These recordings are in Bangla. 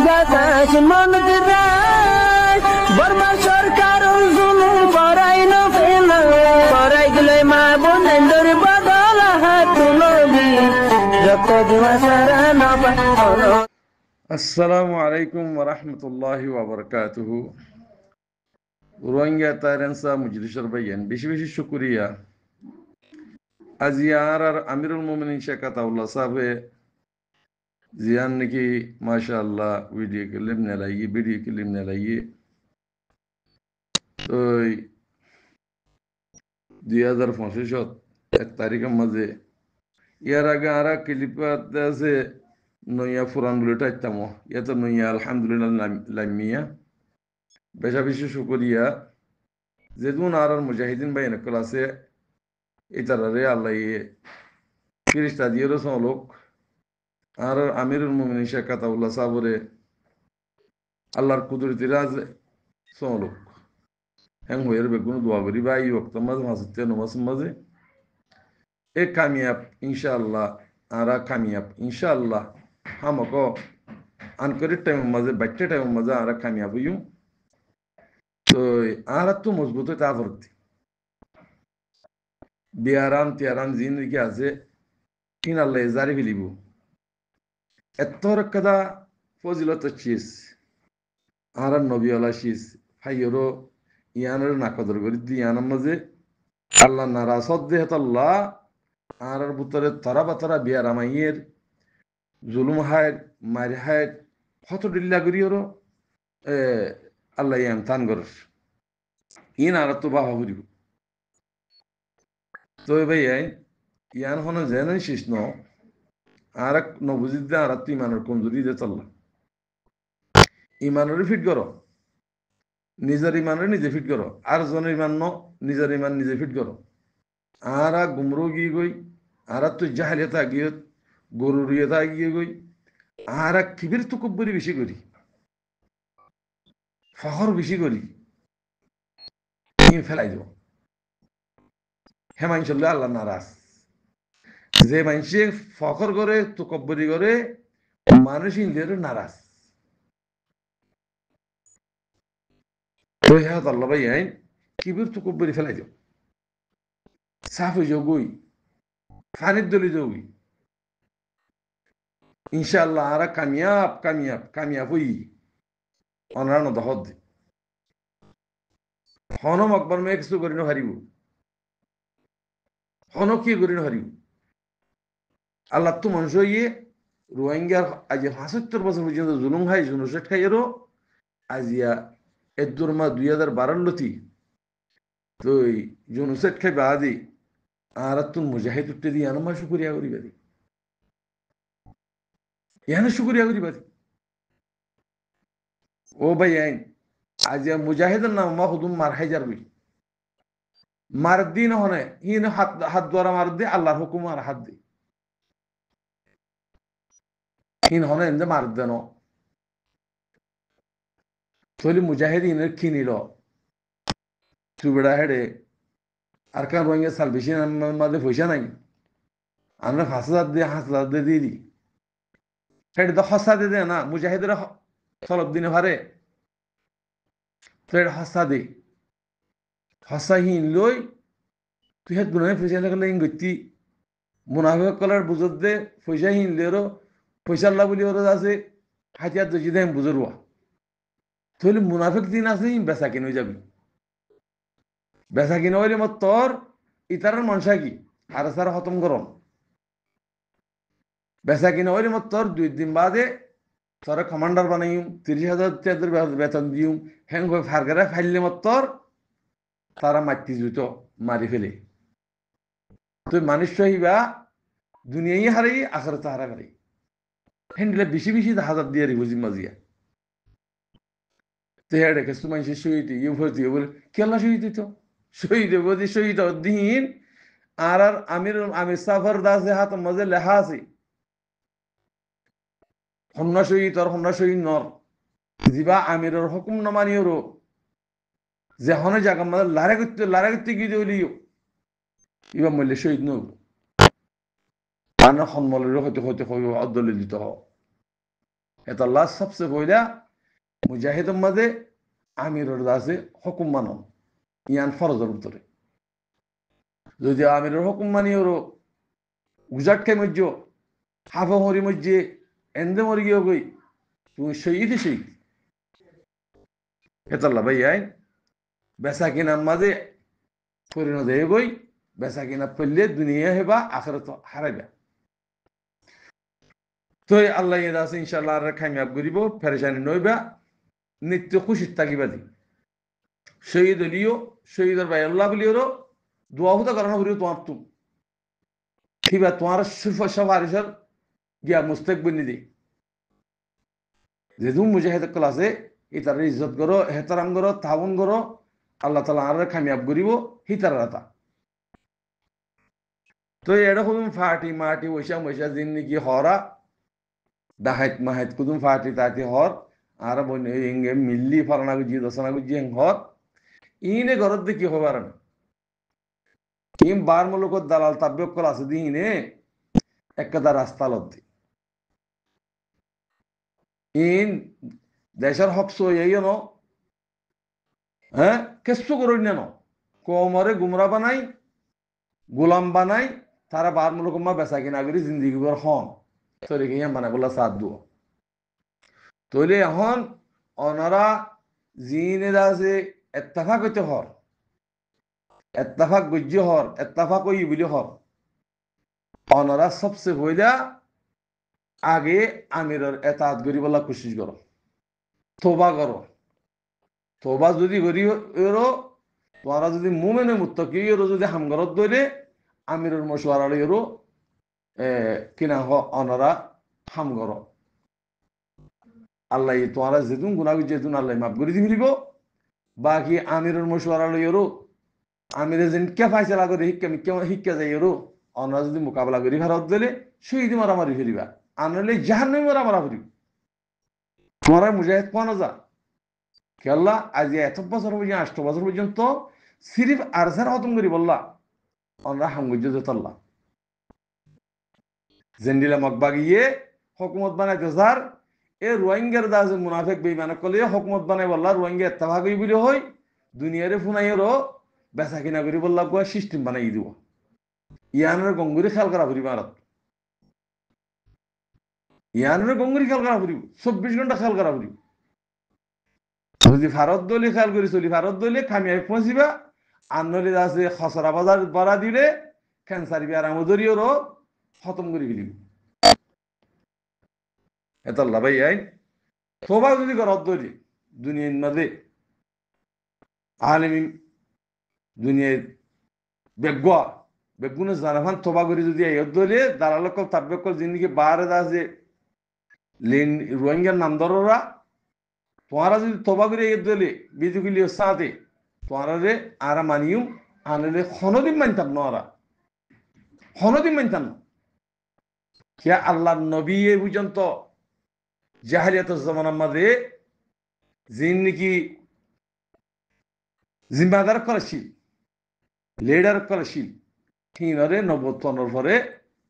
বাতাস মন দিরাই বর্মা সরকার জুলুম করাই না ফেলা করাই গেলে মা বোনেদের বদল হাত তুলবি যত দিবা সারা না পালো। আসসালামু আলাইকুম ওয়া রাহমাতুল্লাহি ওয়া বারাকাতুহু। রোহিঙ্গা তাইরেন্সা মুজলিসর ভাইয়ান বেশি বেশি শুকরিয়া। আজিয়ার আর আমিরুল মোমিনিন শেখ আতাউল্লাহ সাহেবে জিয়ান নাকি মাশাআল্লাহ ভিডিও ক্লিপ নেলাইয়ে তো 2025 এক তারিখের মাঝে ইয়ার আগে আর ক্লিপ আছে নইয়া ফুরান বলে টাইতাম ইয়া তো নইয়া আলহামদুলিল্লাহ লামিয়া বেশা বেশি শুকরিয়া যেদুন আর মুজাহিদিন ভাই নকল আছে এটারে আল্লাহ ফিরিস্তা দিয়ে রসম লোক আর আমিরুল মোমিনিন শেখ আতাউল্লাহ সাবরে আল্লাহর কুদরতি রাজ সমলোক হ্যাং হইয়ের বেগুন দোয়া করি বা এই ওক্ত মাঝে মাসে নমাজ মাঝে এ কামিয়াব ইনশাআল্লাহ আর কামিয়াব ইনশাআল্লাহ হামক আনকরি টাইম মাঝে বাচ্চা টাইম মাঝে আর কামিয়াব হইম তো আর তো মজবুত তা ভর্তি বিয়ারাম তিয়ারাম জিন্দগি আছে ইন আল্লাহ জারি ফেলিব এতর কদা ফজিলত চিস আর নবী আলা শিস হাইয়রো ইয়ানের নাকদর করি দি ইয়ানের মাঝে আল্লাহ নারাসদ দেহতাল্লাহ আর ভিতরে তরা বাতরা বিয়ারাম আইয়ের জুলুম হায় মারি হায় কত ডিল্লা করিওরো আল্লাহ ইয়াম তান গরস ইন আর তো বাহা করিব তো ভাই ইয়ান হন যেন শিস ন আর নবুজিদ আর তো ইমানের কমজোরি দে চল্লা ইমানের ফিট করো নিজের ইমানের নিজে ফিট করো আর জনের ইমান ন নিজের ইমান নিজে ফিট করো আর গুমরো গিয়ে গই আর তো জাহালিয়াতা গিয়ে গরুরিয়তা গিয়ে গই আর কিবির তো কব্বরি বেশি করি ফখর বেশি করি ফেলাই দেব হে মানুষ আল্লাহ নারাজ যে মানুষে ফখর করে তো কব্বরি করে মানুষ ইন্দিয়ার নারাজ আল্লাহ ভাই আইন কিবির তো কব্বরি ফেলাই দেব সাফ হয়ে যাও গই ফানির দলি যাও গই ইনশাআল্লাহ আর কামিয়াব কামিয়াব কামিয়াব হই অনারানো দহদ হনম আকবর মে কিছু করি হারিব হন কি করি হারিব আল্লাহ তো মানুষ ইয়ে রোহিঙ্গার আজ ৭৫ বছর পর্যন্ত জুলুম খাই জুনুসেট খাইয়েরও আজিয়া এদুর মা 2012 লতি তো জুনুসেট খাই বাদি আর তুন মুজাহিদ উঠতে দিয়ে আনমা শুকরিয়া করি বাদি ইয়ানে শুকরিয়া করি বাদি ও ভাই আইন আজ মুজাহিদের নাম মা হুদুম মার হাইজার বই মার দিন হনে হিন হাত হাত দ্বারা মার দে আল্লাহর হুকুম আর হাত দে হিন হনে এনে মার দেন তৈলি মুজাহিদ ইনের কিনিল চুবেড়া হেডে আর কান রোহিঙ্গা সাল বেশি মাঝে পয়সা নাই আমরা 5,000 দিয়ে দিই হেডে তো হসা দিয়ে দে না মুজাহিদের সলব দিনে ভারে তো এটা হসা দে হসা হিন লই তুই হেড গুণায় পয়সা লাগলে ইন গতি মুনাফিক কলার বুঝত দে পয়সা হিন লেরো পয়সা আল্লাহ বলি ওরা আছে হাতিয়ার দজি দেন বুঝরুয়া তাহলে মুনাফিক দিন আছে বেচা কিনে যাবি বেচা কিনে হইলে মত তোর ইতারের মানুষ কি আর সার খতম করম বেচা কিনে হইলে মত তোর 2 দিন বাদে তোর কমান্ডার বানাইম 30,000 বেতন দিম হ্যাং হয়ে ফারগারা ফাইলে মত তোর তারা মাটি জুতো মারি ফেলে তুই মানুষ হইবা দুনিয়াই হারাই আখেরাত হারা হারাই হ্যান্ডলে বেশি বেশি হাজার দিয়ে বুঝি মাজিয়া তো হ্যাঁ রেখে তোমার সে শহীদ ইয়ে ভর্তি বলে কেলা শহীদ তো শহীদ বলি শহীদ দিন আর আমির সাফর দাসে হাত মাঝে লেখা আছে হন্না শহীদ আর হন্না শহীদ নর যিবা আমিরের হুকুম না মানিও যে হনে জায়গা মাঝে লারে করতে গিয়ে দিলিও ইবা মূল্যে শহীদ নব আনা সন্মলের হইতে হইতে অদলে দিতে হ এত আল্লাহ সবচেয়ে বইলা মুজাহিদের মাঝে আমিরের দাসে হুকুম মানো ইয়ান ফরজের ভিতরে যদি আমিরের হুকুম মানি ওরো উজাটকে মজ্জ হাফা মরি মজ্জে এন্দে মরি গিয়ে গই তুমি শহীদ শহীদ এত আল্লাহ ভাই আইন বেসা কিনার মাঝে পরিণত হয়ে গই বেসা কিনা পড়লে দুনিয়া হেবা আখেরাত হারাইবা তো আল্লাহ ইয়ে আছে ইনশাআল্লাহ আর কামিয়াব করিব পেরেশানি নইবা নিত্য খুশি থাকিবা দি শহীদ হলিও শহীদের ভাই আল্লাহ বলিও দোয়া হুদা করানো করিও তোমার তুম কিবা তোমার সফারিশার গিয়া মুস্তেক বনি দি যেহেতু মুজাহিদ ক্লাসে ইতার ইজ্জত করো হেতারাম করো তাউন করো আল্লাহ তালা আর কামিয়াব করিব হিতার রাতা তো এরকম ফাটি মাটি ওইসা মৈসা জিন্দিগি হরা দাহাইত মাহাইত কুদুম ফাটি তাতি হর আর বনে মিল্লি ফলানা গুজি দশনা গুজি হর ইনে ঘরত দিয়ে কি হবার না ইম বার মুলুকত দালাল তাব্যকল আছে দি ইনে একটা রাস্তা লদ্দি ইন দেশের হক সই ন হ্যাঁ কেসু করুন না কমরে গুমরা বানাই গোলাম বানাই তারা বার মুলুক মা বেচা কিনা করি জিন্দিগি কর হন তৈরি গিয়ে মানে বললা সাথ দুও তৈলে এখন অনারা জিনে আছে এত্তাফাক হইতে হর এত্তাফাক গজ্য হর এত্তাফাক ওই বলি হর অনারা সবচেয়ে হইলা আগে আমিরের এতাত করি বলা কোশিশ করো তোবা করো তোবা যদি করি তোমরা যদি মুমেনে মুত্তাকি যদি হামগরত দইলে আমিরের মশওয়ারা লইরো কিনা হ অনারা হামগর আল্লাহ তোমরা যেতুন গুনাহ যেতুন আল্লাহ মাফ করে দিবিব বাকি আমিরের মশওয়ারা লইরো আমিরে যেন কে ফাইসলা করে শিক্ষা যাইরো অনারা যদি মোকাবেলা করি ভারত দিলে শহীদ মারামারি ফেরিবা আনলে জাহান্নামে মারামারা ফেরিব তোমরা মুজাহিদ পাওয়া যা কেল্লা আজ 1 বছর পর্যন্ত 8 বছর পর্যন্ত সিরিফ আরসার খতম করি বললা আমরা হামগুজ্জ যেতাল্লা জেন্ডিলা মকবাগিয়ে হকুমত বানাইতে স্যার এ রোহিঙ্গার দাস মুনাফেক বেইমান কলে হকুমত বানাই বললা রোহিঙ্গা এত্তাফাক হই বলে হই দুনিয়ারে ফুনাইয়েরও বেচা কিনা করি বললা গোয়া সিস্টেম বানাই দিব ইয়ানের গঙ্গুরি খেয়াল করা ফুরি ভারত ইয়ানের গঙ্গুরি খেয়াল করা ফুরিব 24 ঘন্টা খেয়াল করা ফুরিব যদি ভারত দলে খেয়াল করি চলি ভারত দলে খামিয়াই পৌঁছিবা আনলে আছে খসরা বাজার বাড়া দিলে ক্যান্সার বিয়ারাম জরিয়রও খতম করে ফেলিব এত আল্লাহ ভাই আইন তোবা যদি ঘরত দলি দুনিয়ার মাঝে আলেমি দুনিয়ার বেগুয়া বেগুনে জানাফান তোবা করি যদি আইয়ত দলে দালালকল তাব্বেকল জিন্দিগি বারে আছে লেন রোহিঙ্গার নাম ধররা তোমরা যদি তোবা করে আইয়ত দলে বিজুগুলি সাথে তোমরা রে আর মানিয়ুম আনলে খনদিন মানতাম না ওরা খনদিন মানতাম না কে আল্লাহ নবী এ পর্যন্ত জাহেলিয়াতের জামানার মাঝে যিনি নাকি জিম্মাদার করেছিল লিডার করেছিল হিনরে নবতনের পরে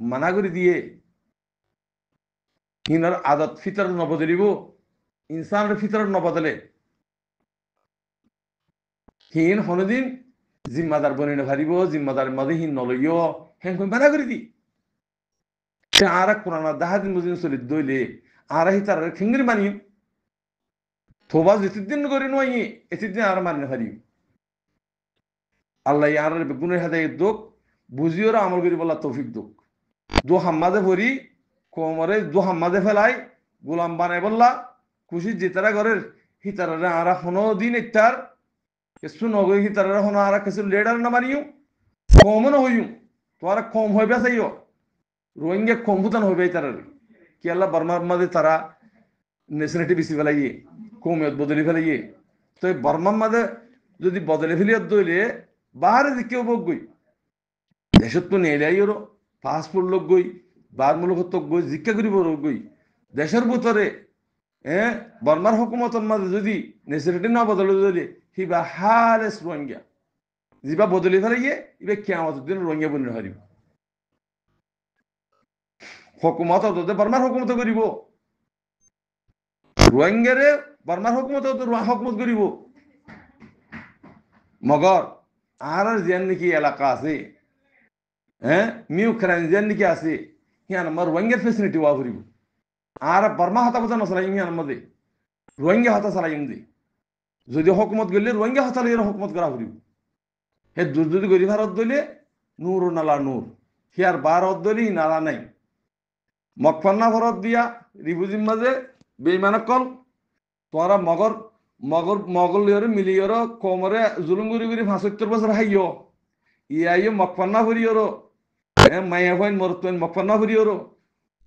মানা করে দিয়ে হিনর আদত ফিতর নবদলিব ইনসানের ফিতর নবদলে হিন হনদিন জিম্মাদার বনিনে ভারিব জিম্মাদার মাঝে হিন নলইও হেন মানা করে দি আর কোরআন দাহাদিন মুজিন চলি দইলে আর হি তার খিঙ্গির মানি থোবা যেতিদিন করি নয় এতিদিন আর মাননে ভারি আল্লাহ আর বেগুনের হাতে দোক বুঝিওরা আমল করি বলা তৌফিক দোক দু হাম্মাদে ভরি কোমরে দু হাম্মাদে ফেলাই গোলাম বানাই বললা খুশি যেতারা ঘরের হিতারা আর হনো দিন একটার কিছু নগই হিতারা হনো আর কিছু লেডার না মানিও কমও না হইও তোমার কম হইবে চাইও রোহিঙ্গা কম ভুতান হইবে তারা কি আল্লাহ বর্মার মাঝে তারা নেশনালিটি বেশি ফেলাইয়ে কমিয়ত বদলি ফেলাইয়ে তো বর্মার মাঝে যদি বদলে ফেলিয়ত দইলে বাহারে যে কেউ বক গই দেশত তো নেই ওর পাসপোর্ট লোক গই বার মূলক গই জিজ্ঞা করিব গই দেশের ভিতরে বর্মার হুকুমতর মাঝে যদি নেশনালিটি না বদলে দিলে হিবা হারেস রোহিঙ্গা যিবা বদলি ফেলাইয়ে ইবে কিয়ামতের দিন রোহিঙ্গা বনি হারিব হুকুমত বর্মার হুকুমত করিব রোহিঙ্গারে বর্মার হুকুমত হুকুমত করিব মগর আর যেন নাকি এলাকা আছে হ্যাঁ মিউক্রাইন যেন নাকি আছে হিয়ান আমার রোহিঙ্গার ফেসিলিটি ওয়া করিব আর বর্মা হতা কথা নসলাই হিয়ান মধ্যে রোহিঙ্গা হতা চালাইম দি যদি হুকুমত গেলে রোহিঙ্গা হতা লিয়ে হুকুমত করা করিব হে যদি গরি ভারত দলে নূর নালা নূর হিয়ার ভারত দলি নালা নাই মকফন্না ভরত দিয়া রিফুজির মাঝে বেইমানক কল তোরা মগর মগর মগল মিলিয়র কোমরে জুলুম গুরি গুরি ৭৫ বছর হাইয় ইয়াইও মকফন্না ভরিয়র মাইয়া ফাইন মরতেন মকফন্না ভরিয়র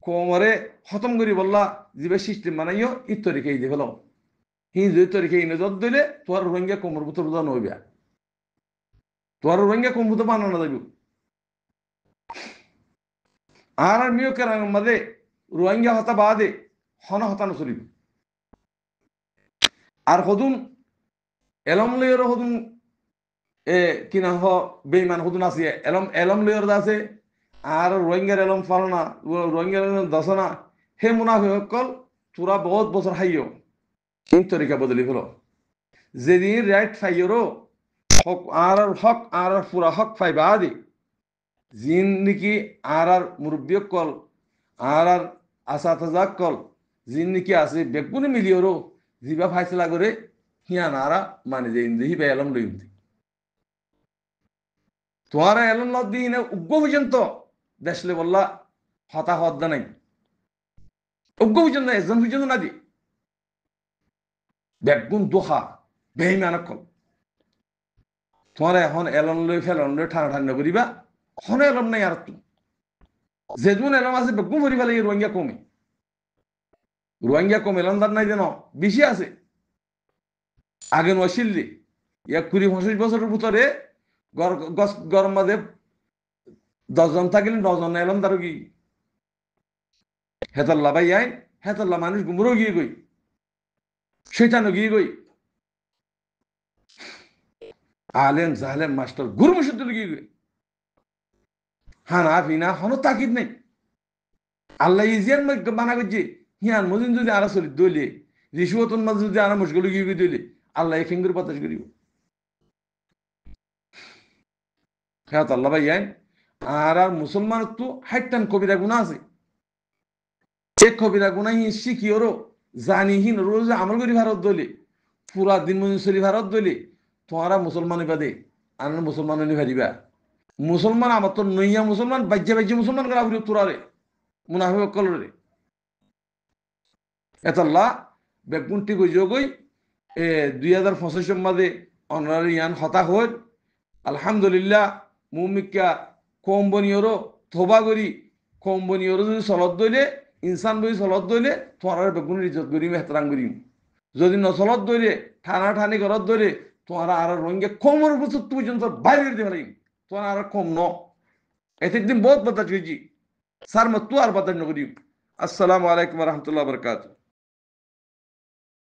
কোমরে খতম করি বললা যিবে সিস্টেম বানাইও ই তরিকে দিয়ে ফেল হি যে তরিকে ইনে যত দিলে তোর রোহিঙ্গা কোমর ভিতর বোঝা নইবা তোর রোহিঙ্গা কোমর ভিতর বানানো যাবে আর মিও কেরান মাঝে রোহিঙ্গা হতা বাদে হন হতানো চলিব আর হদুন এলম লেয়র হদুন কিনা হ বেইমান হদুন আছে এলম লেয়র আছে আর রোহিঙ্গার এলম ফালনা রোহিঙ্গার এলম দশনা হে মুনাফিকল তোরা বহুত বছর হাইয় এই তরিকা বদলি হলো যেদিন রাইট ফাইয়রও হক আর পুরা হক ফাইবা আদি জিন নাকি আর মুরব্বী কল আর আসাতাজাক কল জিন নাকি আছে বেগুনি মিলিয়রও জিবা ফাইসলা করে হিয়ান আরা মানে যে ইন্দি হিবা এলম লই ইন্দি তোরা এলম লদ্দি হিনে উগ্র পর্যন্ত দেশলে বললা হতা হদ্দা নাই উগ্র পর্যন্ত একজন পর্যন্ত না দি বেগুন দোহা বেইমানক কল তোরা এখন এলম লই ফেলন লই ঠান্ডা ঠান্ডা করিবা এখন এলম নাই আর তো যেদিন এলম আছে বেগুন ভরি ফেলে রোহিঙ্গা কমে এলমদার নাই যেন বেশি আছে আগে নশিল্লি ২০-২৫ বছরের ভিতরে গরম মাঝে ১০ জন থাকলে ৯ জন এলমদারও কি হেতল্লা ভাই আইন হেতল্লা মানুষ গুমরও গিয়ে গই শৈতানও গিয়ে গই আলেম জালেম মাস্টার গুরু মুসুদ্দ গিয়ে গই হানা ফিনা হনো তাকিদ নেই আল্লাহ ইজিয়ান বানা করছে হিয়ান মদিন যদি আরা চলি দইলে রিসুয়তন মাঝে যদি আরা মুশকিল গিয়ে দইলে আল্লাহ ফিঙ্গুর বাতাস করিব হ্যাঁ আল্লাহ ভাই আইন আর মুসলমান তো হাইটান কবিরা গুণা আছে এক কবিরা গুণা হি শিখিওরও জানিহীন রোজ আমল করি ভারত দইলে পুরা দিন মদিন চলি ভারত দইলে তোমারা মুসলমান বাদে আর মুসলমান ভারিবা মুসলমান আমার তো নইয়া মুসলমান বাজ্যে মুসলমান করা ঘুরি তোরারে মুনাফিক কলরে এতল্লা বেগুনটি গই যোগই ২০২৫ মাঝে অনারে ইয়ান হতা হল আলহামদুলিল্লাহ মুমিকা কম বনিয়রও থোবা করি কম বনিয়রও যদি চলত দইলে ইনসান বই চলত দইলে তোমার বেগুনের ইজ্জত করিম হেতরাং করিম যদি নচলত দইলে ঠানা ঠানি ঘরত দইলে তোমার আর রোহিঙ্গা কমর বছর পর্যন্ত বাইরে দিতে পারিম তোমার আর কম ন এতে দিন বহুত বাতাস গেছি স্যার মত আর বাতাস নকরিম আসসালামু আলাইকুম রহমতুল্লাহ বরকাত